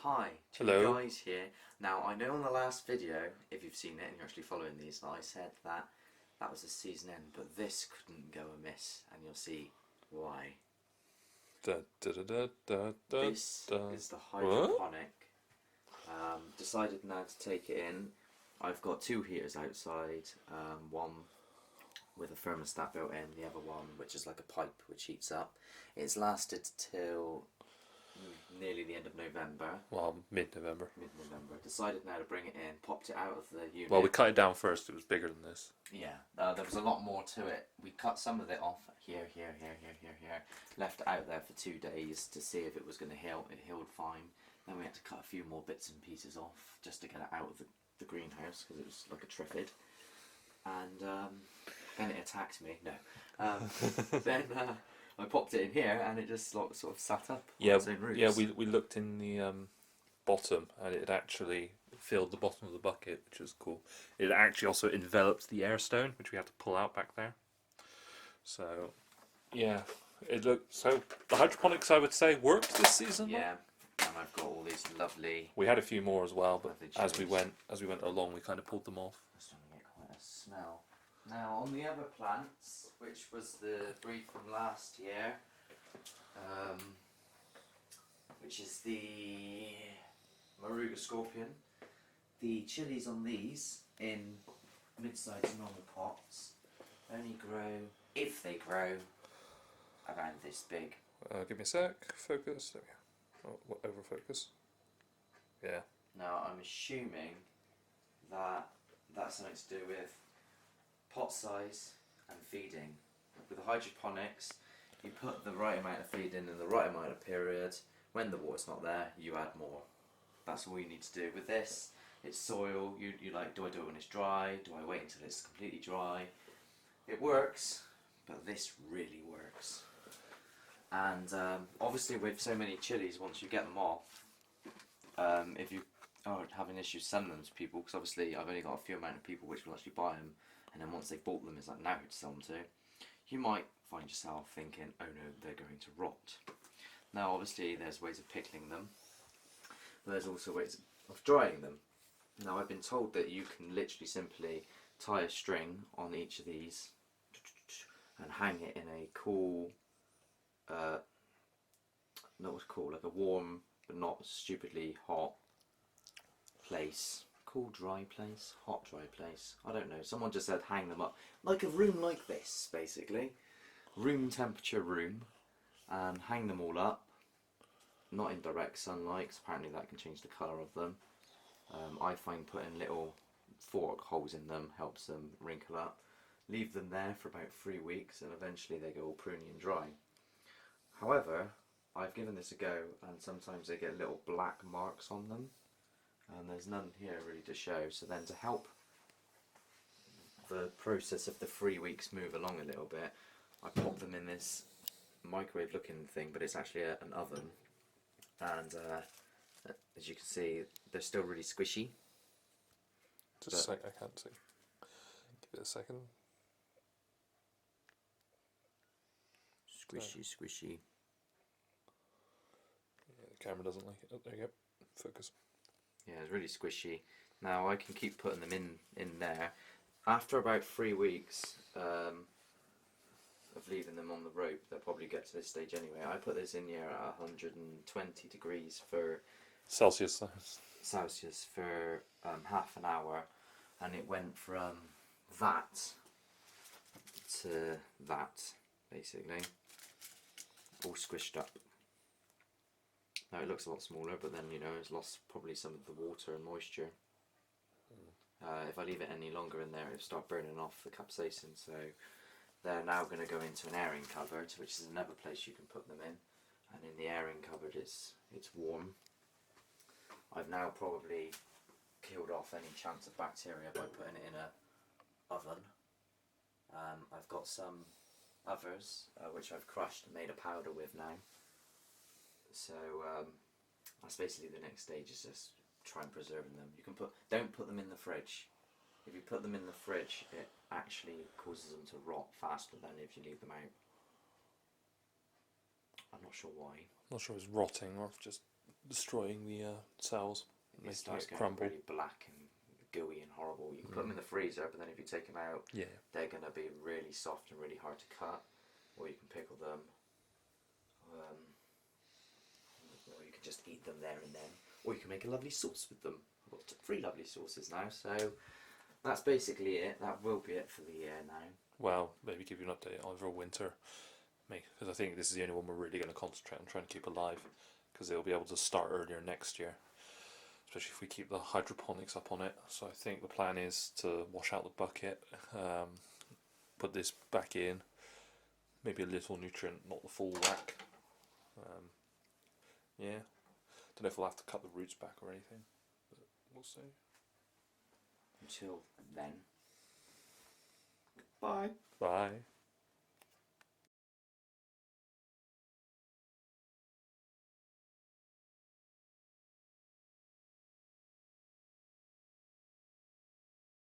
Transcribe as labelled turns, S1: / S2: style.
S1: Hi,
S2: Hello.
S1: guys here. Now, I know in the last video, if you've seen it and you're actually following these, that I said that was the season end, but this couldn't go amiss, and you'll see why.
S2: Da, da, da, da, da, da,
S1: This
S2: da.
S1: is the
S2: What?
S1: hydroponic. Decided now to take it in. I've got two heaters outside, one with a thermostat built in, the other one which is like a pipe which heats up. It's lasted till nearly the end of November.
S2: Well, mid-November.
S1: Mid-November. Decided now to bring it in, popped it out of the unit.
S2: Well, we cut it down first. It was bigger than this.
S1: Yeah, there was a lot more to it. We cut some of it off here, left it out there for 2 days to see if it was going to heal. It healed fine. Then we had to cut a few more bits and pieces off just to get it out of the greenhouse because it was like a triffid. And then it attacked me. No. Then I popped it in here and it just sort of sat up on its own roots.
S2: Yeah. We looked in the bottom and it had actually filled the bottom of the bucket, which was cool. It actually also enveloped the air stone, which we had to pull out back there. So, yeah, it looked so. The hydroponics, I would say, worked this season.
S1: Yeah, and I've got all these lovely.
S2: We had a few more as well, but
S1: lovely
S2: as we
S1: chilies.
S2: went along, we kind of pulled them off.
S1: It's starting to get quite a smell. Now, on the other plants, which was the breed from last year, which is the Maruga Scorpion, the chilies on these in mid-sized normal pots only grow, if they grow, around this big.
S2: Give me a sec. Focus. There we go. Oh, over focus. Yeah.
S1: Now, I'm assuming that that's something to do with pot size and feeding. With the hydroponics, you put the right amount of feed in the right amount of period. When the water's not there, you add more. That's all you need to do. With this, it's soil. You like, do I do it when it's dry? Do I wait until it's completely dry? It works, but this really works. And obviously with so many chilies, once you get them off, if you are having issues selling them to people, because obviously I've only got a few amount of people which will actually buy them, and then once they've bought them, it's like now who to sell them to, you might find yourself thinking, oh no, they're going to rot. Now obviously there's ways of pickling them, but there's also ways of drying them. Now I've been told that you can literally simply tie a string on each of these and hang it in a cool, not what's called, like a warm but not stupidly hot place. Cool dry place? Hot dry place? I don't know. Someone just said hang them up. Like a room like this, basically. Room temperature room. And hang them all up. Not in direct sunlight, because apparently that can change the colour of them. I find putting little fork holes in them helps them wrinkle up. Leave them there for about 3 weeks and eventually they go all pruny and dry. However, I've given this a go and sometimes they get little black marks on them, and there's none here really to show. So then to help the process of the 3 weeks move along a little bit, I pop them in this microwave looking thing, but it's actually an oven, and as you can see they're still really squishy.
S2: Just a sec, I can't see. Give it a second.
S1: Squishy.
S2: Yeah, the camera doesn't like it. Oh, there you go. Focus.
S1: Yeah, it's really squishy. Now I can keep putting them in there. After about 3 weeks of leaving them on the rope, they'll probably get to this stage anyway. I put this in here at 120 degrees for
S2: Celsius
S1: for half an hour, and it went from that to that, basically, all squished up. Now it looks a lot smaller, but then it's lost probably some of the water and moisture. If I leave it any longer in there, it'll start burning off the capsaicin. So they're now going to go into an airing cupboard, which is another place you can put them in. And in the airing cupboard, it's warm. I've now probably killed off any chance of bacteria by putting it in a oven. I've got some others which I've crushed and made a powder with now. So that's basically the next stage, is just try and preserving them. You can don't put them in the fridge. If you put them in the fridge, it actually causes them to rot faster than if you leave them out. I'm not sure why.
S2: I'm not sure it's rotting or if just destroying the cells,
S1: It
S2: making
S1: starts
S2: it
S1: going
S2: crumble.
S1: really black and gooey and horrible. You can put them in the freezer, but then if you take them out,
S2: Yeah.
S1: they're going to be really soft and really hard to cut. Or you can pickle them, or you can just eat them there and then. Or you can make a lovely sauce with them. I've got 3 lovely sauces now, so that's basically it. That will be it for the year now.
S2: Well, maybe give you an update on Overwinter, because I think this is the only one we're really going to concentrate on trying to keep alive, because it'll be able to start earlier next year, especially if we keep the hydroponics up on it. So I think the plan is to wash out the bucket, put this back in, maybe a little nutrient, not the full whack. Yeah, don't know if we'll have to cut the roots back or anything, but we'll see.
S1: Until then, bye.
S2: Bye.